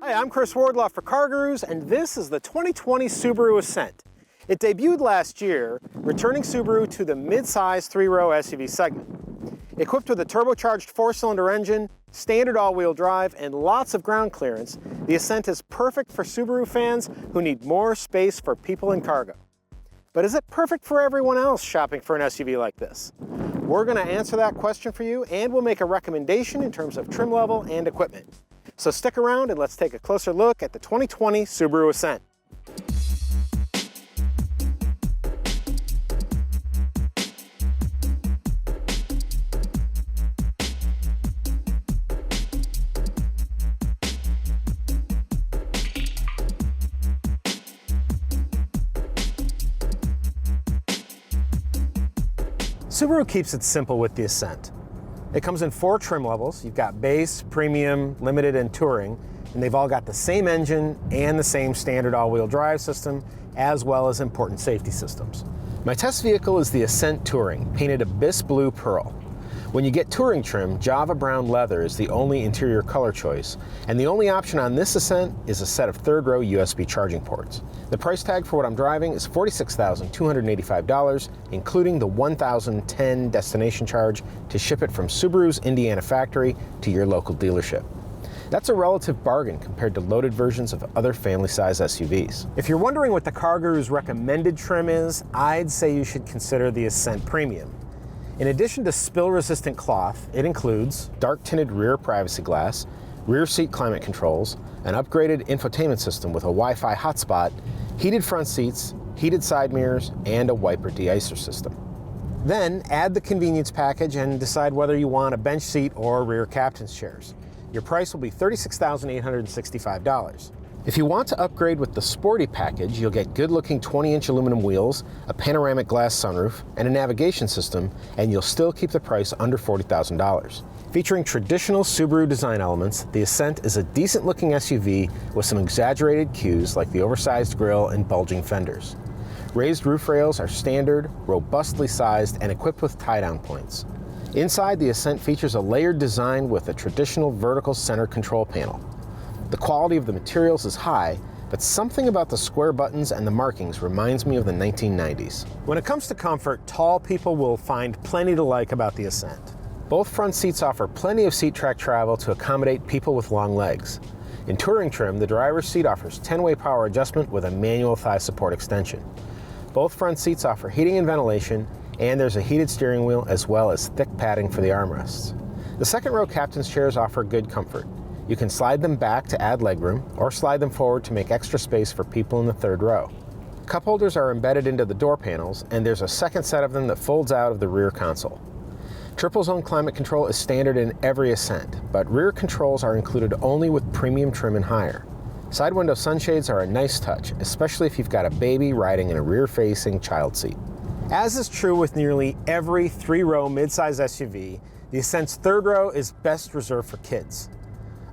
Hi, I'm Chris Wardlaw for CarGurus, and this is the 2020 Subaru Ascent. It debuted last year, returning Subaru to the mid-size three-row SUV segment. Equipped with a turbocharged four-cylinder engine, standard all-wheel drive, and lots of ground clearance, the Ascent is perfect for Subaru fans who need more space for people and cargo. But is it perfect for everyone else shopping for an SUV like this? We're going to answer that question for you, and we'll make a recommendation in terms of trim level and equipment. So stick around and let's take a closer look at the 2020 Subaru Ascent. Subaru keeps it simple with the Ascent. It comes in 4 trim levels. You've got base, premium, limited, and touring, and they've all got the same engine and the same standard all-wheel drive system, as well as important safety systems. My test vehicle is the Ascent Touring, painted Abyss Blue Pearl. When you get touring trim, Java Brown leather is the only interior color choice, and the only option on this Ascent is a set of third-row USB charging ports. The price tag for what I'm driving is $46,285, including the $1,010 destination charge to ship it from Subaru's Indiana factory to your local dealership. That's a relative bargain compared to loaded versions of other family-size SUVs. If you're wondering what the CarGurus recommended trim is, I'd say you should consider the Ascent Premium. In addition to spill-resistant cloth, it includes dark-tinted rear privacy glass, rear seat climate controls, an upgraded infotainment system with a Wi-Fi hotspot, heated front seats, heated side mirrors, and a wiper de-icer system. Then add the convenience package and decide whether you want a bench seat or rear captain's chairs. Your price will be $36,865. If you want to upgrade with the Sporty package, you'll get good-looking 20-inch aluminum wheels, a panoramic glass sunroof, and a navigation system, and you'll still keep the price under $40,000. Featuring traditional Subaru design elements, the Ascent is a decent-looking SUV with some exaggerated cues like the oversized grille and bulging fenders. Raised roof rails are standard, robustly sized, and equipped with tie-down points. Inside, the Ascent features a layered design with a traditional vertical center control panel. The quality of the materials is high, but something about the square buttons and the markings reminds me of the 1990s. When it comes to comfort, tall people will find plenty to like about the Ascent. Both front seats offer plenty of seat track travel to accommodate people with long legs. In touring trim, the driver's seat offers 10-way power adjustment with a manual thigh support extension. Both front seats offer heating and ventilation, and there's a heated steering wheel as well as thick padding for the armrests. The second row captain's chairs offer good comfort. You can slide them back to add legroom, or slide them forward to make extra space for people in the third row. Cup holders are embedded into the door panels, and there's a second set of them that folds out of the rear console. Triple zone climate control is standard in every Ascent, but rear controls are included only with premium trim and higher. Side window sunshades are a nice touch, especially if you've got a baby riding in a rear-facing child seat. As is true with nearly every three-row midsize SUV, the Ascent's third row is best reserved for kids.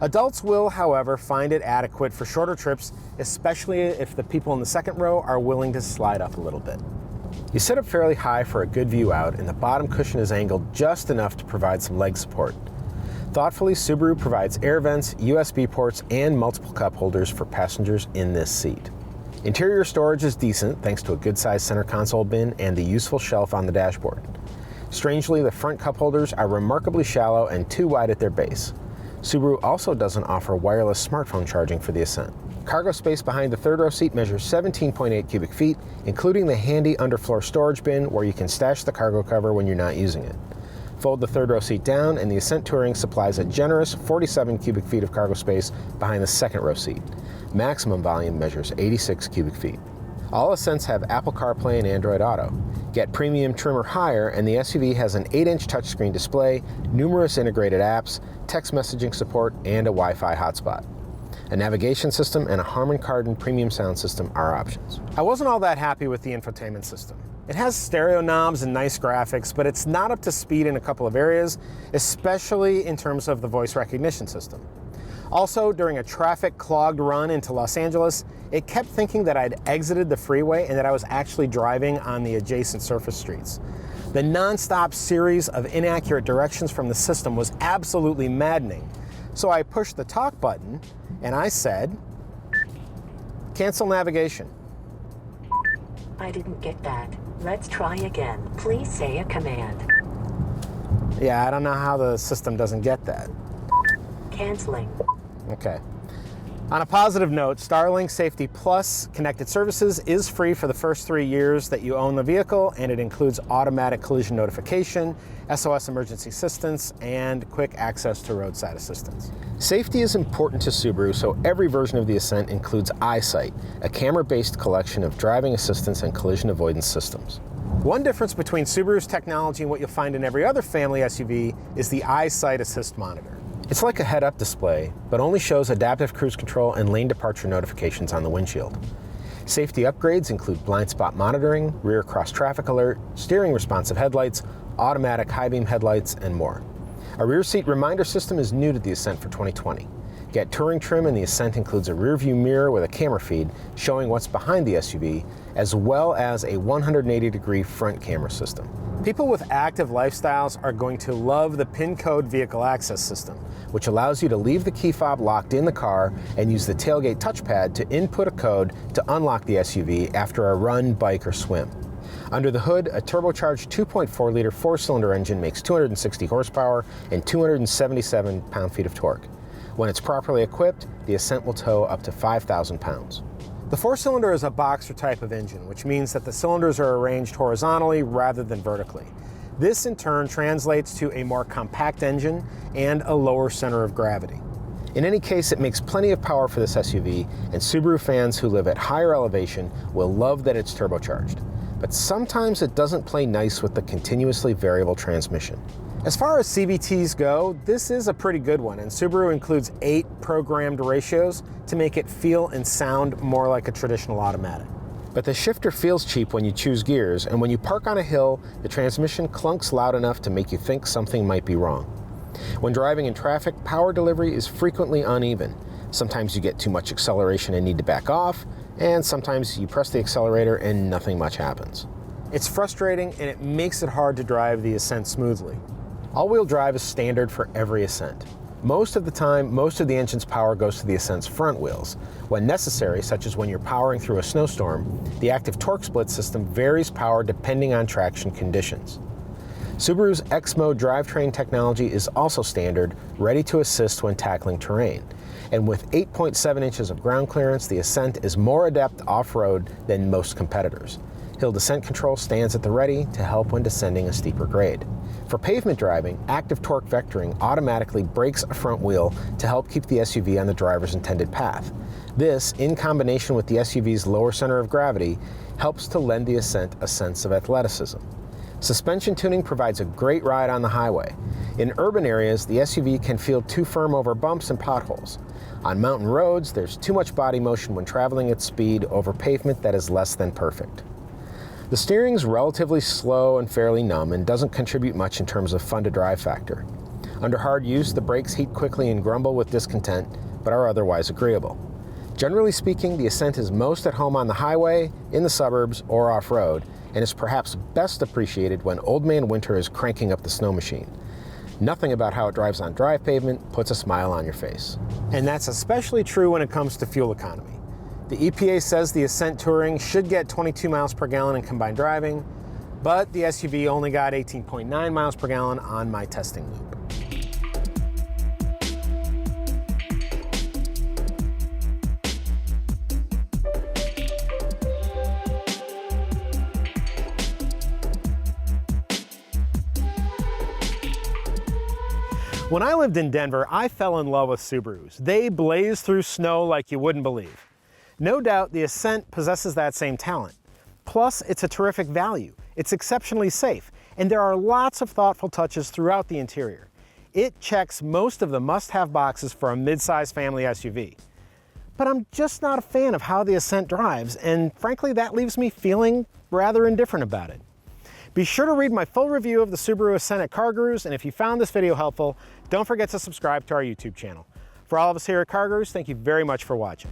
Adults will, however, find it adequate for shorter trips, especially if the people in the second row are willing to slide up a little bit. You sit up fairly high for a good view out, and the bottom cushion is angled just enough to provide some leg support. Thoughtfully, Subaru provides air vents, USB ports, and multiple cup holders for passengers in this seat. Interior storage is decent thanks to a good-sized center console bin and the useful shelf on the dashboard. Strangely, the front cup holders are remarkably shallow and too wide at their base. Subaru also doesn't offer wireless smartphone charging for the Ascent. Cargo space behind the third row seat measures 17.8 cubic feet, including the handy underfloor storage bin where you can stash the cargo cover when you're not using it. Fold the third row seat down and the Ascent Touring supplies a generous 47 cubic feet of cargo space behind the second row seat. Maximum volume measures 86 cubic feet. All Ascents have Apple CarPlay and Android Auto. Get premium trim or higher, and the SUV has an 8-inch touchscreen display, numerous integrated apps, text messaging support, and a Wi-Fi hotspot. A navigation system and a Harman Kardon premium sound system are options. I wasn't all that happy with the infotainment system. It has stereo knobs and nice graphics, but it's not up to speed in a couple of areas, especially in terms of the voice recognition system. Also, during a traffic-clogged run into Los Angeles, it kept thinking that I'd exited the freeway and that I was actually driving on the adjacent surface streets. The non-stop series of inaccurate directions from the system was absolutely maddening. So I pushed the talk button and I said, cancel navigation. I didn't get that. Let's try again. Please say a command. Yeah, I don't know how the system doesn't get that. Canceling. Okay. On a positive note, Starlink Safety Plus Connected Services is free for the first 3 years that you own the vehicle, and it includes automatic collision notification, SOS emergency assistance, and quick access to roadside assistance. Safety is important to Subaru, so every version of the Ascent includes EyeSight, a camera-based collection of driving assistance and collision avoidance systems. One difference between Subaru's technology and what you'll find in every other family SUV is the EyeSight Assist monitor. It's like a head-up display, but only shows adaptive cruise control and lane departure notifications on the windshield. Safety upgrades include blind spot monitoring, rear cross traffic alert, steering responsive headlights, automatic high beam headlights, and more. A rear seat reminder system is new to the Ascent for 2020. Get touring trim, and the Ascent includes a rear view mirror with a camera feed showing what's behind the SUV, as well as a 180-degree front camera system. People with active lifestyles are going to love the PIN code vehicle access system, which allows you to leave the key fob locked in the car and use the tailgate touchpad to input a code to unlock the SUV after a run, bike, or swim. Under the hood, a turbocharged 2.4-liter four-cylinder engine makes 260 horsepower and 277 pound-feet of torque. When it's properly equipped, the Ascent will tow up to 5,000 pounds. The four-cylinder is a boxer type of engine, which means that the cylinders are arranged horizontally rather than vertically. This in turn translates to a more compact engine and a lower center of gravity. In any case, it makes plenty of power for this SUV, and Subaru fans who live at higher elevation will love that it's turbocharged. But sometimes it doesn't play nice with the continuously variable transmission. As far as CVTs go, this is a pretty good one, and Subaru includes 8 programmed ratios to make it feel and sound more like a traditional automatic. But the shifter feels cheap when you choose gears, and when you park on a hill, the transmission clunks loud enough to make you think something might be wrong. When driving in traffic, power delivery is frequently uneven. Sometimes you get too much acceleration and need to back off, and sometimes you press the accelerator and nothing much happens. It's frustrating, and it makes it hard to drive the Ascent smoothly. All-wheel drive is standard for every Ascent. Most of the time, most of the engine's power goes to the Ascent's front wheels. When necessary, such as when you're powering through a snowstorm, the active torque split system varies power depending on traction conditions. Subaru's X-Mode drivetrain technology is also standard, ready to assist when tackling terrain. And with 8.7 inches of ground clearance, the Ascent is more adept off-road than most competitors. Hill descent control stands at the ready to help when descending a steeper grade. For pavement driving, active torque vectoring automatically brakes a front wheel to help keep the SUV on the driver's intended path. This, in combination with the SUV's lower center of gravity, helps to lend the Ascent a sense of athleticism. Suspension tuning provides a great ride on the highway. In urban areas, the SUV can feel too firm over bumps and potholes. On mountain roads, there's too much body motion when traveling at speed over pavement that is less than perfect. The steering's relatively slow and fairly numb and doesn't contribute much in terms of fun-to-drive factor. Under hard use, the brakes heat quickly and grumble with discontent, but are otherwise agreeable. Generally speaking, the Ascent is most at home on the highway, in the suburbs, or off-road, and is perhaps best appreciated when Old Man Winter is cranking up the snow machine. Nothing about how it drives on dry pavement puts a smile on your face. And that's especially true when it comes to fuel economy. The EPA says the Ascent Touring should get 22 miles per gallon in combined driving, but the SUV only got 18.9 miles per gallon on my testing loop. When I lived in Denver, I fell in love with Subarus. They blaze through snow like you wouldn't believe. No doubt the Ascent possesses that same talent. Plus, it's a terrific value. It's exceptionally safe, and there are lots of thoughtful touches throughout the interior. It checks most of the must-have boxes for a mid-size family SUV. But I'm just not a fan of how the Ascent drives, and frankly, that leaves me feeling rather indifferent about it. Be sure to read my full review of the Subaru Ascent at CarGurus, and if you found this video helpful, don't forget to subscribe to our YouTube channel. For all of us here at CarGurus, thank you very much for watching.